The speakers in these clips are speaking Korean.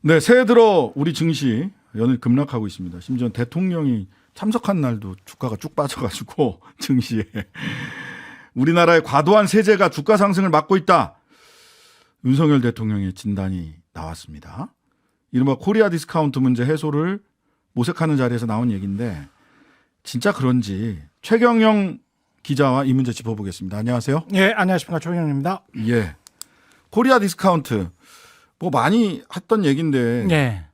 네, 새해 들어 우리 증시 연일 급락하고 있습니다. 심지어 대통령이 참석한 날도 주가가 쭉 빠져가지고 증시에 우리나라의 과도한 세제가 주가 상승을 막고 있다. 윤석열 대통령의 진단이 나왔습니다. 이른바 코리아 디스카운트 문제 해소를 모색하는 자리에서 나온 얘기인데 진짜 그런지 최경영 기자와 이 문제 짚어보겠습니다. 안녕하세요. 예, 안녕하십니까. 조경영입니다. 예, 코리아 디스카운트 뭐 많이 했던 얘기인데 예.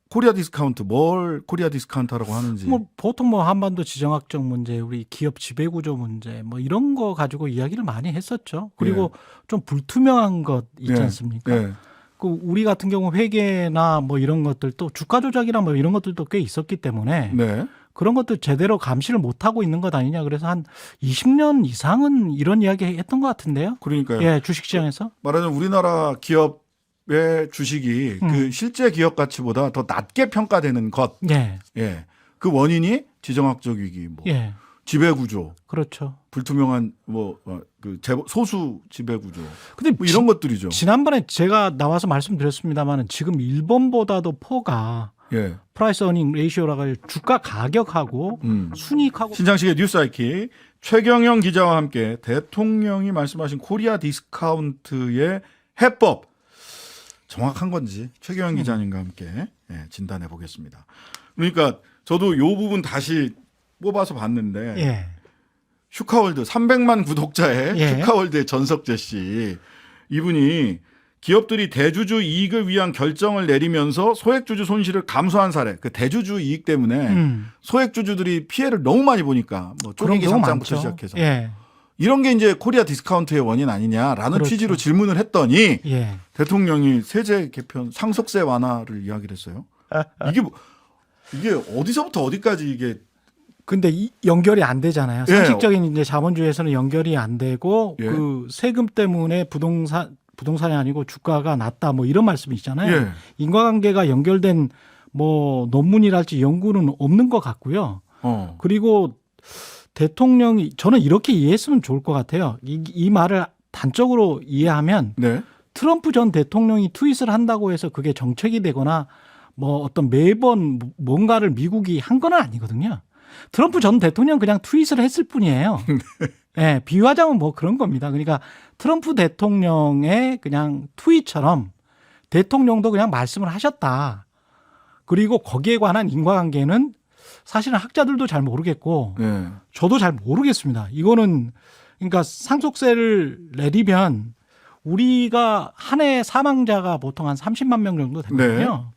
코리아 디스카운트 뭘 코리아 디스카운트라고 하는지 뭐 보통 뭐 한반도 지정학적 문제, 우리 기업 지배구조 문제 뭐 이런 거 가지고 이야기를 많이 했었죠. 그리고 좀 불투명한 것 있지 예. 않습니까? 예. 그 우리 같은 경우 회계나 뭐 이런 것들도 주가 조작이나 뭐 이런 것들도 꽤 있었기 때문에 네. 그런 것도 제대로 감시를 못 하고 있는 것 아니냐. 그래서 한 20년 이상은 이런 이야기 했던 것 같은데요. 그러니까요. 예, 주식시장에서. 말하자면 우리나라 기업의 주식이 그 실제 기업 가치보다 더 낮게 평가되는 것. 예. 예. 그 원인이 지정학적 위기, 뭐 예. 지배 구조, 그렇죠. 불투명한 소수 지배 구조. 근데 뭐 이런 것들이죠. 지난번에 제가 나와서 말씀드렸습니다만 지금 일본보다도 포가 예. 프라이스 어닝 레이시오라고 해서 주가 가격하고 순이익하고 신장식의 뉴스 아이킥 최경영 기자와 함께 대통령이 말씀하신 코리아 디스카운트의 해법 정확한 건지 최경영 기자님과 함께 진단해 보겠습니다. 그러니까 저도 이 부분 다시 뽑아서 봤는데 예. 슈카월드 300만 구독자의 예. 슈카월드의 전석재 씨 이분이 기업들이 대주주 이익을 위한 결정을 내리면서 소액주주 손실을 감소한 사례. 그 대주주 이익 때문에 소액주주들이 피해를 너무 많이 보니까 뭐 쪼개기 경우 상장부터 많죠. 시작해서 예. 이런 게 이제 코리아 디스카운트의 원인 아니냐라는 그렇죠. 취지로 질문을 했더니 예. 대통령이 세제 개편, 상속세 완화를 이야기를 했어요. 이게 어디서부터 어디까지 이게 근데 연결이 안 되잖아요. 예. 상식적인 이제 자본주의에서는 연결이 안 되고 예. 그 세금 때문에 부동산이 아니고 주가가 낮다 뭐 이런 말씀이 있잖아요. 예. 인과관계가 연결된 뭐 논문이랄지 연구는 없는 것 같고요. 그리고 대통령이 저는 이렇게 이해했으면 좋을 것 같아요. 이 말을 단적으로 이해하면 네. 트럼프 전 대통령이 트윗을 한다고 해서 그게 정책이 되거나 뭐 어떤 매번 뭔가를 미국이 한 건 아니거든요. 트럼프 전 대통령 그냥 트윗을 했을 뿐이에요. 네, 비유하자면 뭐 그런 겁니다. 그러니까 트럼프 대통령의 그냥 트윗처럼 대통령도 그냥 말씀을 하셨다. 그리고 거기에 관한 인과관계는 사실은 학자들도 잘 모르겠고 네. 저도 잘 모르겠습니다. 이거는 그러니까 상속세를 내리면 우리가 한 해 사망자가 보통 한 30만 명 정도 되거든요.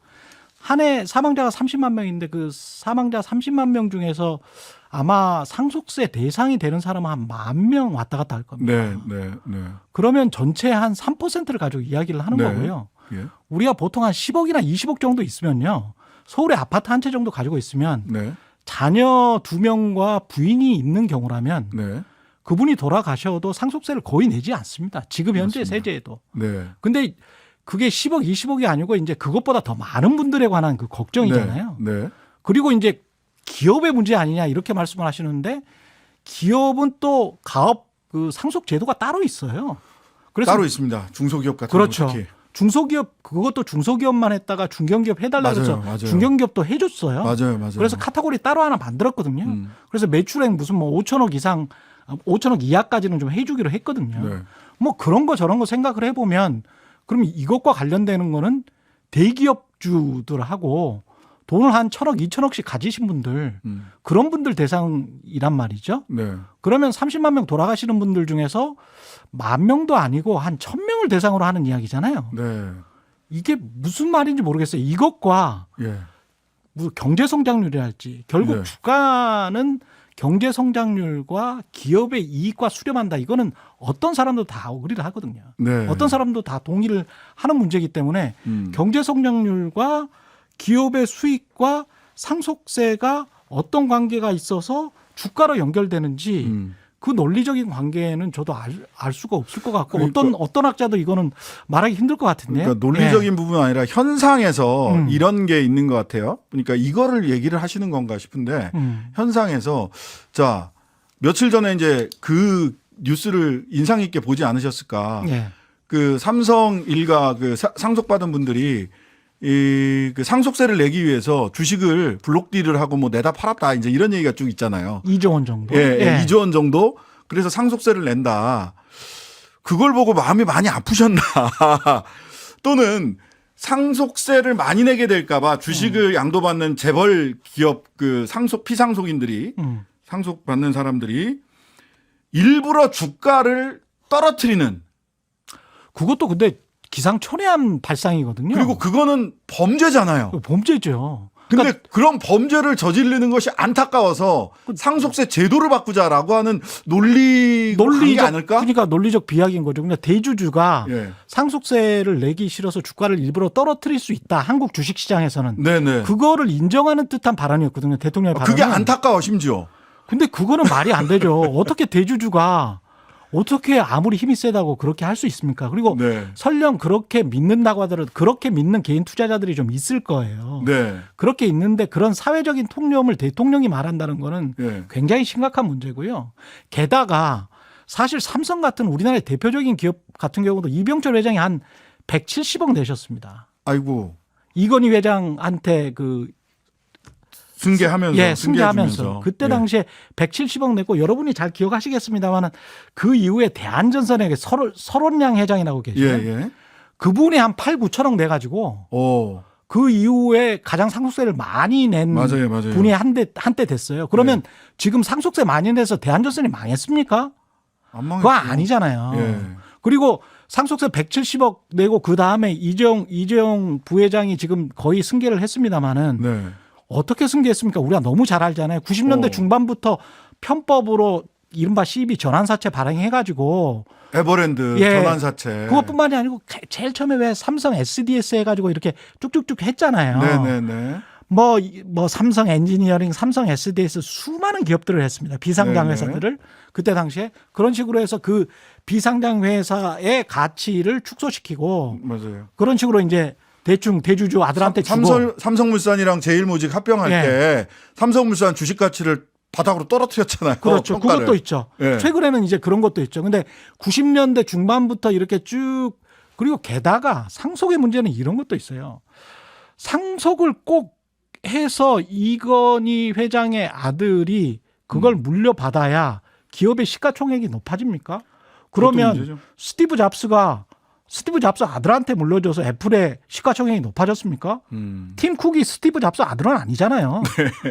한 해 사망자가 30만 명인데 그 사망자 30만 명 중에서 아마 상속세 대상이 되는 사람은 한 10,000명 왔다 갔다 할 겁니다. 네. 네. 네. 그러면 전체 한 3%를 가지고 이야기를 하는 네. 거고요. 예. 우리가 보통 한 10억이나 20억 정도 있으면요. 서울에 아파트 한 채 정도 가지고 있으면 네. 자녀 2명과 부인이 있는 경우라면 네. 그분이 돌아가셔도 상속세를 거의 내지 않습니다. 지금 현재 맞습니다. 세제에도. 네. 근데 그게 10억, 20억이 아니고 이제 그것보다 더 많은 분들에 관한 그 걱정이잖아요. 네. 그리고 이제 기업의 문제 아니냐 이렇게 말씀을 하시는데 기업은 또 가업 그 상속 제도가 따로 있어요. 그래서 따로 있습니다. 중소기업 같은 그렇죠. 경우 특히. 중소기업 그것도 중소기업만 했다가 중견기업 해달라고 해서 맞아요. 중견기업도 해줬어요. 맞아요. 그래서 카테고리 따로 하나 만들었거든요. 그래서 매출액 무슨 뭐 5천억 이상, 5천억 이하까지는 좀 해주기로 했거든요. 네. 뭐 그런 거 저런 거 생각을 해보면 그럼 이것과 관련되는 거는 대기업주들하고 돈을 한 1,000억, 2,000억씩 가지신 분들 그런 분들 대상이란 말이죠. 네. 그러면 30만 명 돌아가시는 분들 중에서 10,000명도 아니고 한 1,000명을 대상으로 하는 이야기잖아요. 네. 이게 무슨 말인지 모르겠어요. 이것과 예. 뭐 경제 성장률이랄지 결국 네. 주가는 경제 성장률과 기업의 이익과 수렴한다. 이거는 어떤 사람도 다 어그리를 하거든요. 네. 어떤 사람도 다 동의를 하는 문제이기 때문에 경제 성장률과 기업의 수익과 상속세가 어떤 관계가 있어서 주가로 연결되는지 그 논리적인 관계는 저도 알 수가 없을 것 같고 그러니까, 어떤 학자도 이거는 말하기 힘들 것 같은데요. 그러니까 논리적인 부분은 아니라 현상에서 이런 게 있는 것 같아요. 그러니까 이거를 얘기를 하시는 건가 싶은데 현상에서 자 며칠 전에 이제 그 뉴스를 인상 깊게 보지 않으셨을까? 예. 그 삼성 일가 그 상속받은 분들이 그 상속세를 내기 위해서 주식을 블록딜을 하고 뭐 내다 팔았다 이제 이런 얘기가 쭉 있잖아요. 2조 원 정도. 예, 2조 원 정도. 그래서 상속세를 낸다. 그걸 보고 마음이 많이 아프셨나? 또는 상속세를 많이 내게 될까봐 주식을 양도받는 재벌 기업 그 피상속인들이 상속받는 사람들이 일부러 주가를 떨어뜨리는. 그것도 근데 기상천외한 발상이거든요. 그리고 그거는 범죄잖아요. 범죄죠. 근데 그러니까 그런 범죄를 저지르는 것이 안타까워서 상속세 제도를 바꾸자라고 하는 논리 아닐까? 그러니까 논리적 비약인 거죠. 그러니까 대주주가 예. 상속세를 내기 싫어서 주가를 일부러 떨어뜨릴 수 있다. 한국 주식시장에서는. 네네. 그거를 인정하는 듯한 발언이었거든요. 대통령의 발언은. 그게 안타까워 심지어. 근데 그거는 말이 안 되죠. 어떻게 대주주가 어떻게 아무리 힘이 세다고 그렇게 할 수 있습니까? 그리고 네. 설령 그렇게 믿는다고 하더라도 그렇게 믿는 개인 투자자들이 좀 있을 거예요. 네. 그렇게 있는데 그런 사회적인 통념을 대통령이 말한다는 거는 네. 굉장히 심각한 문제고요. 게다가 사실 삼성 같은 우리나라의 대표적인 기업 같은 경우도 이병철 회장이 한 170억 내셨습니다. 아이고. 이건희 회장한테 그 승계하면서. 예, 승계하면서 승계해주면서. 그때 예. 당시에 170억 냈고 여러분이 잘 기억하시겠습니다만은 그 이후에 대한전선에게 설원량 회장이라고 계시죠. 예, 예. 그분이 한 8, 9천억 내 가지고 오. 그 이후에 가장 상속세를 많이 낸 맞아요. 분이 한때 됐어요. 그러면 지금 상속세 많이 내서 대한전선이 망했습니까? 안 망했죠. 그거 아니잖아요. 예. 그리고 상속세 170억 내고 그 다음에 이재용 부회장이 지금 거의 승계를 했습니다마는 네. 어떻게 승계했습니까? 우리가 너무 잘 알잖아요. 90년대 중반부터 편법으로 이른바 CB 전환사채 발행해가지고 에버랜드 예. 전환사채. 그것뿐만이 아니고 제일 처음에 왜 삼성 SDS 해가지고 이렇게 쭉쭉쭉 했잖아요. 네네네. 뭐 삼성 엔지니어링, 삼성 SDS 수많은 기업들을 했습니다. 비상장 네네. 회사들을 그때 당시에 그런 식으로 해서 그 비상장 회사의 가치를 축소시키고 맞아요. 그런 식으로 이제 대충 대주주 아들한테 주고 삼성물산이랑 제일모직 합병할 예. 때 삼성물산 주식 가치를 바닥으로 떨어뜨렸잖아요. 그렇죠. 평가를. 그것도 있죠. 예. 최근에는 이제 그런 것도 있죠. 근데 90년대 중반부터 이렇게 쭉 그리고 게다가 상속의 문제는 이런 것도 있어요. 상속을 꼭 해서 이건희 회장의 아들이 그걸 물려받아야 기업의 시가총액이 높아집니까? 그러면 문제죠. 스티브 잡스 아들한테 물려줘서 애플의 시가총액이 높아졌습니까? 팀 쿡이 스티브 잡스 아들은 아니잖아요.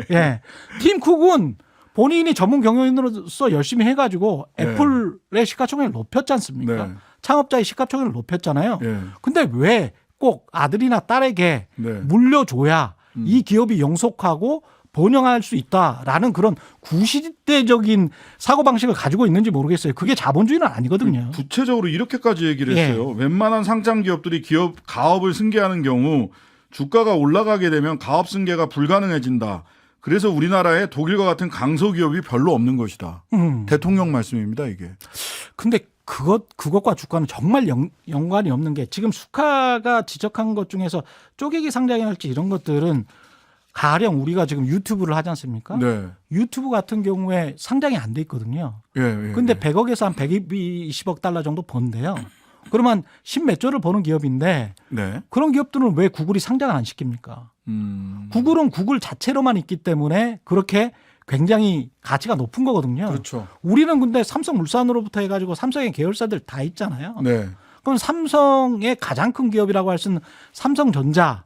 네. 예. 팀 쿡은 본인이 전문 경영인으로서 열심히 해가지고 애플의 시가총액을 높였지 않습니까? 네. 창업자의 시가총액을 높였잖아요. 예. 근데 왜 꼭 아들이나 딸에게 네. 물려줘야 이 기업이 영속하고 번영할 수 있다라는 그런 구시대적인 사고방식을 가지고 있는지 모르겠어요. 그게 자본주의는 아니거든요. 구체적으로 이렇게까지 얘기를 예. 했어요. 웬만한 상장 기업들이 가업을 승계하는 경우 주가가 올라가게 되면 가업 승계가 불가능해진다. 그래서 우리나라에 독일과 같은 강소기업이 별로 없는 것이다. 대통령 말씀입니다, 이게. 근데 그것과 주가는 정말 연관이 없는 게 지금 수카가 지적한 것 중에서 쪼개기 상장이랄지 이런 것들은 가령 우리가 지금 유튜브를 하지 않습니까? 네. 유튜브 같은 경우에 상장이 안 돼 있거든요. 예, 예. 근데 예. 100억에서 한 120억 달러 정도 번대요. 그러면 10몇 조를 버는 기업인데 네. 그런 기업들은 왜 구글이 상장을 안 시킵니까? 구글은 구글 자체로만 있기 때문에 그렇게 굉장히 가치가 높은 거거든요. 그렇죠. 우리는 근데 삼성물산으로부터 해가지고 삼성의 계열사들 다 있잖아요. 네. 그럼 삼성의 가장 큰 기업이라고 할 수 있는 삼성전자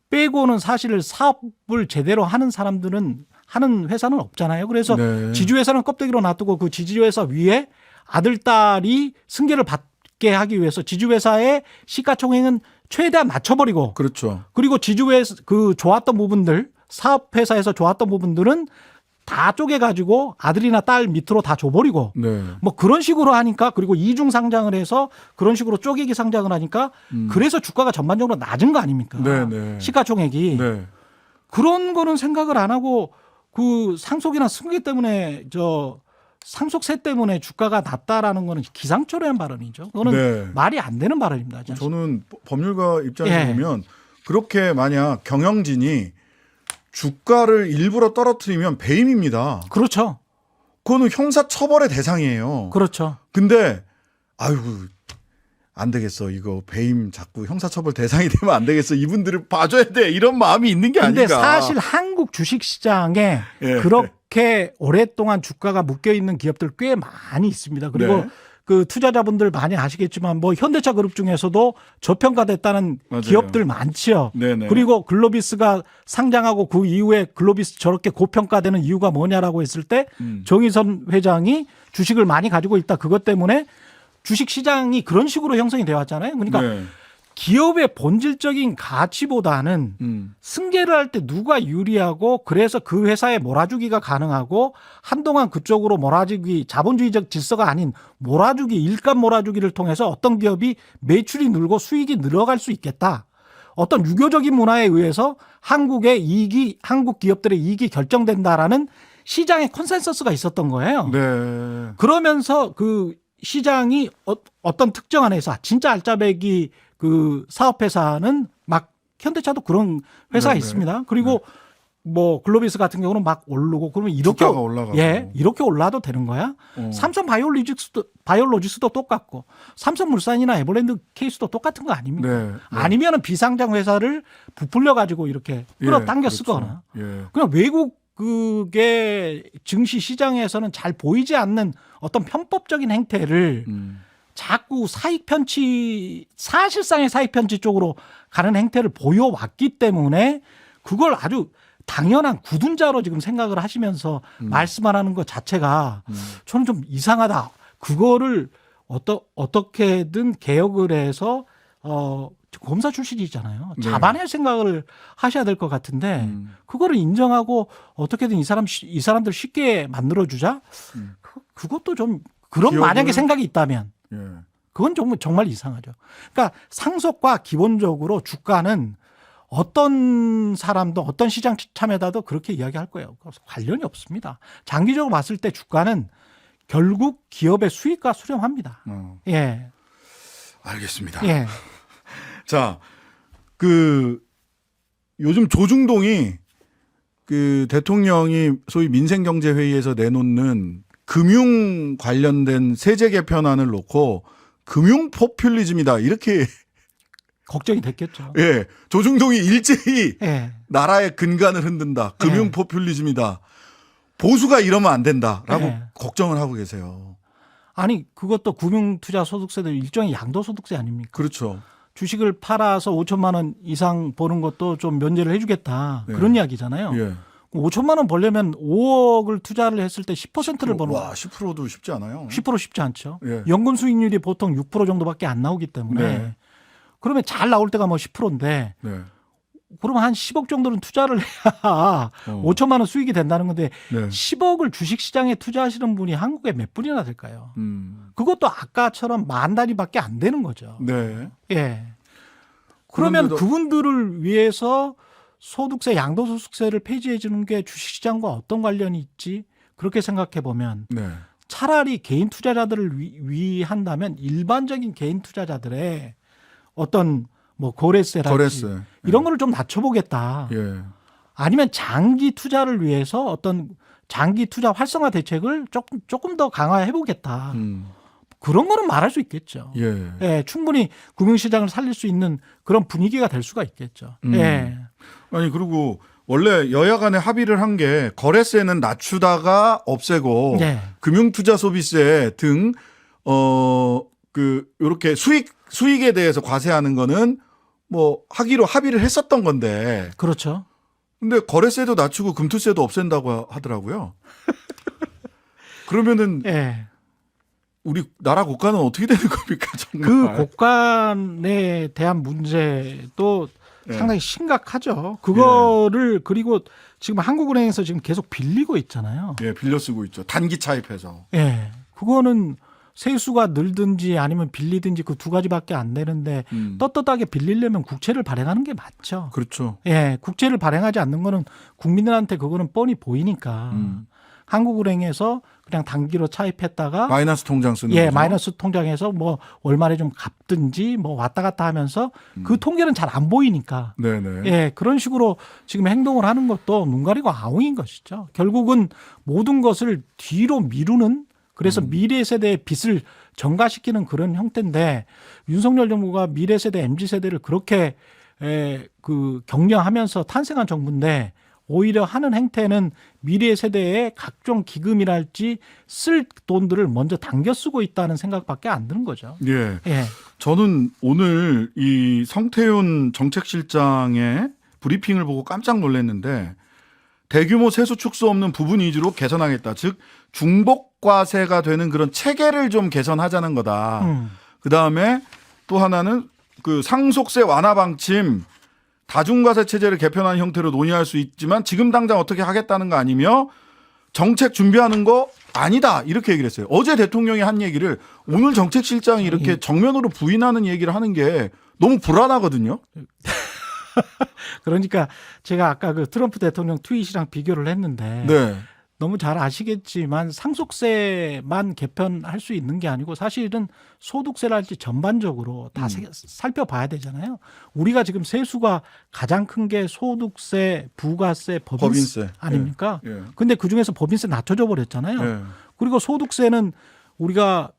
빼고는 사실 사업을 제대로 하는 사람들은 하는 회사는 없잖아요. 그래서 네. 지주회사는 껍데기로 놔두고 그 지주회사 위에 아들, 딸이 승계를 받게 하기 위해서 지주회사의 시가총액은 최대한 낮춰버리고 그렇죠. 그리고 지주회사 그 좋았던 부분들 사업회사에서 좋았던 부분들은 다 쪼개가지고 아들이나 딸 밑으로 다 줘버리고 네. 뭐 그런 식으로 하니까 그리고 이중 상장을 해서 그런 식으로 쪼개기 상장을 하니까 그래서 주가가 전반적으로 낮은 거 아닙니까? 네, 네. 시가총액이 네. 그런 거는 생각을 안 하고 그 상속이나 승계 때문에 상속세 때문에 주가가 낮다라는 거는 기상천외한 발언이죠. 그거는 네. 말이 안 되는 발언입니다. 저는 법률가 입장에서 예. 보면 그렇게 만약 경영진이 주가를 일부러 떨어뜨리면 배임입니다. 그렇죠. 그거는 형사 처벌의 대상이에요. 그렇죠. 근데 안 되겠어. 이거 배임 자꾸 형사처벌 대상이 되면 안 되겠어. 이분들을 봐줘야 돼. 이런 마음이 있는 게 근데 아닌가. 사실 한국 주식시장에 예. 그렇게 오랫동안 주가가 묶여 있는 기업들 꽤 많이 있습니다. 그리고 네. 그 투자자분들 많이 아시겠지만 뭐 현대차 그룹 중에서도 저평가됐다는 맞아요. 기업들 많지요. 네네. 그리고 글로비스가 상장하고 그 이후에 글로비스 저렇게 고평가되는 이유가 뭐냐라고 했을 때 정의선 회장이 주식을 많이 가지고 있다. 그것 때문에 주식 시장이 그런 식으로 형성이 되어 왔잖아요. 그러니까 네. 기업의 본질적인 가치보다는 승계를 할 때 누가 유리하고 그래서 그 회사에 몰아주기가 가능하고 한동안 그쪽으로 몰아주기 자본주의적 질서가 아닌 몰아주기 일감 몰아주기를 통해서 어떤 기업이 매출이 늘고 수익이 늘어갈 수 있겠다. 어떤 유교적인 문화에 의해서 한국의 이익이 한국 기업들의 이익이 결정된다라는 시장의 컨센서스가 있었던 거예요. 네. 그러면서 그 시장이 어떤 특정한 회사 진짜 알짜배기 그 사업회사는 막 현대차도 그런 회사가 네네. 있습니다. 그리고 뭐 글로비스 같은 경우는 막 오르고 그러면 이렇게 주가가 올라가고. 이렇게 올라도 되는 거야. 삼성 바이오로직스도 똑같고 삼성물산이나 에버랜드 케이스도 똑같은 거 아닙니까? 네. 아니면은 비상장 회사를 부풀려 가지고 이렇게 끌어당겨 그렇죠. 쓰거나 예. 그냥 외국 그게 증시 시장에서는 잘 보이지 않는 어떤 편법적인 행태를 자꾸 사익 편취 사실상의 사익 편취 쪽으로 가는 행태를 보여왔기 때문에 그걸 아주 당연한 굳은자로 지금 생각을 하시면서 말씀하라는 것 자체가 저는 좀 이상하다. 그거를 어떻게든 개혁을 해서 검사 출신이잖아요. 네. 잡아낼 생각을 하셔야 될 것 같은데 그거를 인정하고 어떻게든 이 사람들 쉽게 만들어주자. 그것도 좀 그런 기업을- 만약에 생각이 있다면 예. 그건 정말 이상하죠. 그러니까 상속과 기본적으로 주가는 어떤 사람도 어떤 시장 참여자도 그렇게 이야기할 거예요. 관련이 없습니다. 장기적으로 봤을 때 주가는 결국 기업의 수익과 수렴합니다. 예. 알겠습니다. 예. 자, 요즘 조중동이 그 대통령이 소위 민생경제회의에서 내놓는 금융 관련된 세제 개편안을 놓고 금융 포퓰리즘이다. 이렇게 걱정이 됐겠죠. 예. 조중동이 일제히 예. 나라의 근간을 흔든다. 금융 예. 포퓰리즘이다. 보수가 이러면 안 된다라고 예. 걱정을 하고 계세요. 아니 그것도 금융투자소득세도 일종의 양도소득세 아닙니까? 그렇죠. 주식을 팔아서 5천만 원 이상 버는 것도 좀 면제를 해주겠다. 네. 그런 이야기잖아요. 예. 5천만 원 벌려면 5억을 투자를 했을 때 10%를 버는 와, 10%도 쉽지 않아요. 10% 쉽지 않죠. 예. 연금 수익률이 보통 6% 정도밖에 안 나오기 때문에 네. 그러면 잘 나올 때가 뭐 10%인데 네. 그러면 한 10억 정도는 투자를 해야 5천만 원 수익이 된다는 건데 네. 10억을 주식시장에 투자하시는 분이 한국에 몇 분이나 될까요? 그것도 아까처럼 만 단위밖에 안 되는 거죠. 네. 예. 그러면 그런데도- 그분들을 위해서 소득세, 양도소득세를 폐지해 주는 게 주식시장과 어떤 관련이 있지? 그렇게 생각해 보면 네. 차라리 개인 투자자들을 위한다면 일반적인 개인 투자자들의 어떤 뭐 거래세랄지 거래세. 이런 거를 좀 낮춰보겠다. 예. 아니면 장기 투자를 위해서 어떤 장기 투자 활성화 대책을 조금 더 강화해 보겠다. 그런 거는 말할 수 있겠죠. 예. 예, 충분히 금융시장을 살릴 수 있는 그런 분위기가 될 수가 있겠죠. 예. 아니 그리고 원래 여야 간에 합의를 한 게 거래세는 낮추다가 없애고 예. 금융투자소비세 등 요렇게 수익에 대해서 과세하는 거는 뭐 하기로 합의를 했었던 건데 그렇죠. 근데 거래세도 낮추고 금투세도 없앤다고 하더라고요. 그러면은 예. 우리 나라 국가는 어떻게 되는 겁니까? 그 정말. 국간에 대한 문제도 예. 상당히 심각하죠. 그거를 그리고 지금 한국은행에서 지금 계속 빌리고 있잖아요. 예, 빌려 쓰고 있죠. 단기 차입해서. 예. 그거는 세수가 늘든지 아니면 빌리든지 그 두 가지밖에 안 되는데 떳떳하게 빌리려면 국채를 발행하는 게 맞죠. 그렇죠. 예. 국채를 발행하지 않는 거는 국민들한테 그거는 뻔히 보이니까 한국은행에서 그냥 단기로 차입했다가 마이너스 통장 쓰는 예, 거죠. 마이너스 통장에서 뭐 월말에 좀 갚든지 뭐 왔다 갔다 하면서 그 통계는 잘 안 보이니까 네네. 예, 그런 식으로 지금 행동을 하는 것도 눈 가리고 아웅인 것이죠. 결국은 모든 것을 뒤로 미루는 그래서 미래 세대의 빚을 전가시키는 그런 형태인데 윤석열 정부가 미래 세대 MZ 세대를 그렇게 격려하면서 탄생한 정부인데 오히려 하는 행태는 미래 세대의 각종 기금이랄지 쓸 돈들을 먼저 당겨 쓰고 있다는 생각밖에 안 드는 거죠. 예. 예. 저는 오늘 이 성태윤 정책실장의 브리핑을 보고 깜짝 놀랐는데 대규모 세수 축소 없는 부분 위주로 개선하겠다. 즉 중복과세가 되는 그런 체계를 좀 개선하자는 거다. 그다음에 또 하나는 그 상속세 완화 방침 다중과세 체제를 개편하는 형태로 논의할 수 있지만 지금 당장 어떻게 하겠다는 거 아니며 정책 준비하는 거 아니다 이렇게 얘기를 했어요. 어제 대통령이 한 얘기를 오늘 정책실장이 이렇게 정면으로 부인하는 얘기를 하는 게 너무 불안하거든요. 그러니까 제가 아까 그 트럼프 대통령 트윗이랑 비교를 했는데 네. 너무 잘 아시겠지만 상속세만 개편할 수 있는 게 아니고 사실은 소득세랄지 전반적으로 다 살펴봐야 되잖아요. 우리가 지금 세수가 가장 큰 게 소득세, 부가세, 법인세 아닙니까? 예. 근데 그중에서 법인세 낮춰줘 버렸잖아요. 예. 그리고 소득세는 우리가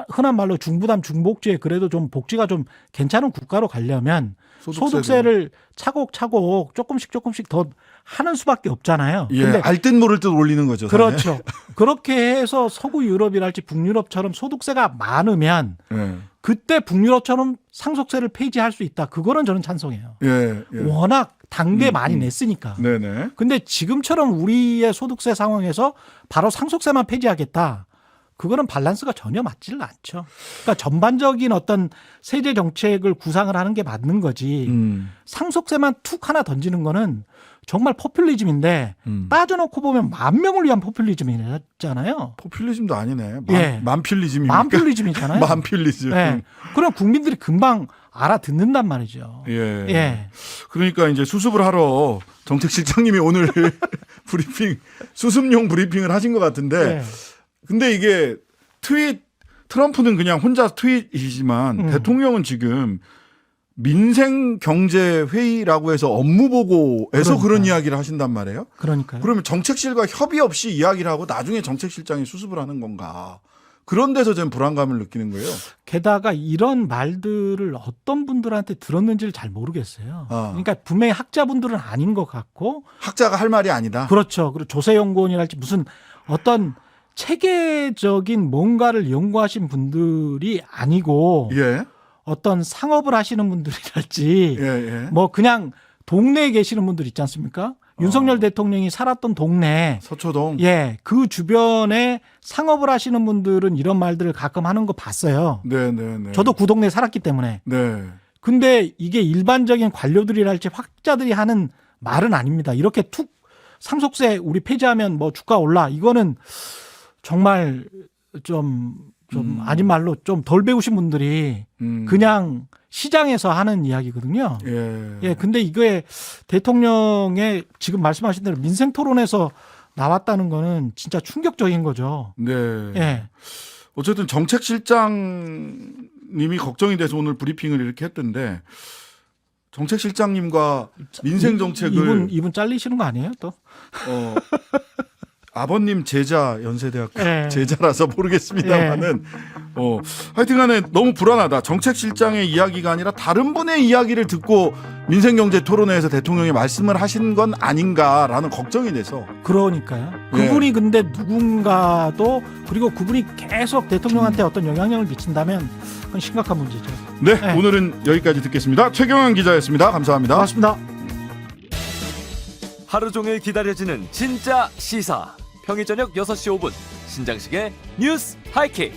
흔한 말로 중부담 중복지에 그래도 좀 복지가 좀 괜찮은 국가로 가려면 소득세를 차곡차곡 조금씩 더 하는 수밖에 없잖아요. 예, 근데 알듯 모를 듯 올리는 거죠. 그렇죠. 그렇게 해서 서구 유럽이랄지 북유럽처럼 소득세가 많으면 예. 그때 북유럽처럼 상속세를 폐지할 수 있다. 그거는 저는 찬성해요. 예, 예. 워낙 당대 많이 냈으니까. 네네. 근데 지금처럼 우리의 소득세 상황에서 바로 상속세만 폐지하겠다. 그거는 밸런스가 전혀 맞지를 않죠. 그러니까 전반적인 어떤 세제 정책을 구상을 하는 게 맞는 거지. 상속세만 툭 하나 던지는 거는 정말 포퓰리즘인데 따져놓고 보면 만 명을 위한 포퓰리즘이잖아요. 포퓰리즘도 아니네. 예. 만퓰리즘입니까? 만퓰리즘이잖아요. 만퓰리즘. 예. 그럼 국민들이 금방 알아듣는단 말이죠. 예. 예. 그러니까 이제 수습을 하러 정책실장님이 오늘 브리핑 수습용 브리핑을 하신 것 같은데 예. 근데 이게 트럼프는 그냥 혼자 트윗이지만 대통령은 지금 민생경제회의라고 해서 업무보고에서 그러니까. 그런 이야기를 하신단 말이에요. 그러니까요. 그러면 정책실과 협의 없이 이야기를 하고 나중에 정책실장이 수습을 하는 건가. 그런 데서 좀 불안감을 느끼는 거예요. 게다가 이런 말들을 어떤 분들한테 들었는지를 잘 모르겠어요. 그러니까 분명히 학자분들은 아닌 것 같고. 학자가 할 말이 아니다. 그렇죠. 그리고 조세연구원이랄지 무슨 어떤 체계적인 뭔가를 연구하신 분들이 아니고 예. 어떤 상업을 하시는 분들이랄지 예, 예. 뭐 그냥 동네에 계시는 분들 있지 않습니까? 윤석열 대통령이 살았던 동네 서초동. 예, 그 주변에 상업을 하시는 분들은 이런 말들을 가끔 하는 거 봤어요. 네, 네, 네. 저도 그 동네에 살았기 때문에. 네. 근데 이게 일반적인 관료들이랄지 학자들이 하는 말은 아닙니다. 이렇게 툭 상속세 우리 폐지하면 뭐 주가 올라. 이거는 정말 좀 아닌 말로 좀 덜 배우신 분들이 그냥 시장에서 하는 이야기거든요. 예. 예, 근데 이거에 대통령의 지금 말씀하신 대로 민생 토론에서 나왔다는 거는 진짜 충격적인 거죠. 네. 예. 어쨌든 정책실장님이 걱정이 돼서 오늘 브리핑을 이렇게 했던데 정책실장님과 민생 정책을 이분 잘리시는 거 아니에요, 또? 아버님 제자 연세대학교 예. 제자라서 모르겠습니다만은 하여튼간에 너무 불안하다. 정책실장의 이야기가 아니라 다른 분의 이야기를 듣고 민생경제 토론회에서 대통령이 말씀을 하신 건 아닌가라는 걱정이 돼서. 그러니까요. 예. 그분이 근데 누군가도 그리고 그분이 계속 대통령한테 어떤 영향력을 미친다면 그건 심각한 문제죠. 네, 예. 오늘은 여기까지 듣겠습니다. 최경환 기자였습니다. 감사합니다. 고맙습니다. 하루 종일 기다려지는 진짜 시사. 평일 저녁 6시 5분 신장식의 뉴스 하이킥.